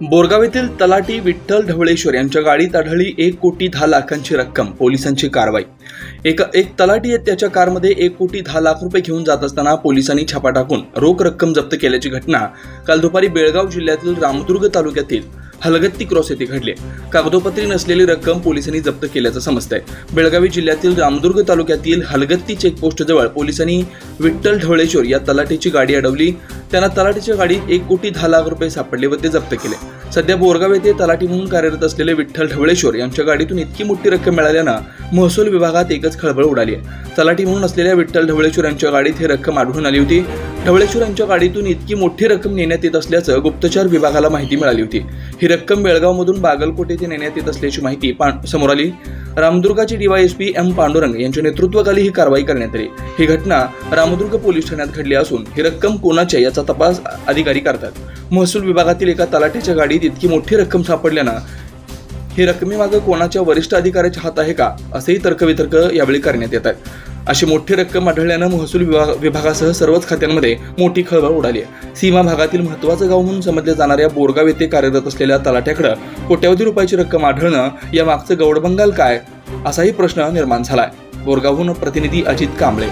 बोरगाव येथील तलाठी विठ्ठल ढवळेश्वर यांच्या गाडीत आढळली 1,10,00,000ची रक्कम। पोलिसांची कारवाई। एक तलाठी त्याच्या कारमध्ये 1,10,00,000 रुपये घेऊन जात असताना पोलिसांनी छापा टाकून रोख रक्कम जप्त केल्याची घटना काल दुपारी बेळगाव जिल्ह्यातील रामदुर्ग तालुक्यातील हलगत्ती क्रॉस येथे घडली। कागदोपत्री नसलेली रक्कम पोलिसांनी जप्त केल्याचं समजतंय। बेळगावी जिल्ह्यातील रामदुर्ग तालुक्यातील हलगत्ती चेकपोस्ट जवळ पोलिसांनी विठ्ठल ढवळेश्वर या तलाठीची गाडी अडवली। त्यांना तलाठीच्या गाडीत 1,10,00,000 रुपये सापडले व ते जप्त केले। सध्या बोरगाव येथे तलाठी म्हणून कार्यरत असलेले विठ्ठल ढवळेश्वर यांच्या गाडीतून इतकी मोठी रक्कम मिळाल्यानं महसूल विभागात एकच खळबळ उडाली आहे। तलाठी म्हणून असलेल्या विठ्ठल ढवळेश्वर यांच्या गाडीत ही रक्कम आढळून आली होती। ढवळेश्वर यांच्या गाडीतून इतकी मोठी रक्कम नेण्यात येत असल्याचं गुप्तचर विभागाला माहिती मिळाली होती। ही रक्कम बेळगावमधून बागलकोट येथे नेण्यात येत असल्याची माहिती समोर आली। रामदुर्गाचे डीवायएसपी एम पांडुरंग यांच्या नेतृत्वाखाली ही कारवाई करण्यात आली। ही घटना रामदुर्ग पोलीस ठाण्यात घडली असून ही रक्कम कोणाची याचा तपास अधिकारी करतात। महसूल विभागातील एका तलाठीच्या गाडीत इतकी मोठी रक्कम सापडल्यानं ही रकमेमागे कोणाच्या वरिष्ठ अधिकाऱ्याचा हात आहे का असेही तर्कवितर्क यावेळी करण्यात येत आहे। अशी मोठी रक्कम आढळल्यानं महसूल विभागासह सर्वच खात्यांमध्ये मोठी खळबळ उडाली आहे। सीमा भागातील महत्त्वाचं गाव म्हणून समजल्या जाणाऱ्या बोरगाव येथे कार्यरत असलेल्या तलाठ्याकडे कोट्यवधी रुपयाची रक्कम आढळणं या मागचं गौडबंगाल काय असाही प्रश्न निर्माण झालाय। बोरगावहून प्रतिनिधी अजित कांबळे।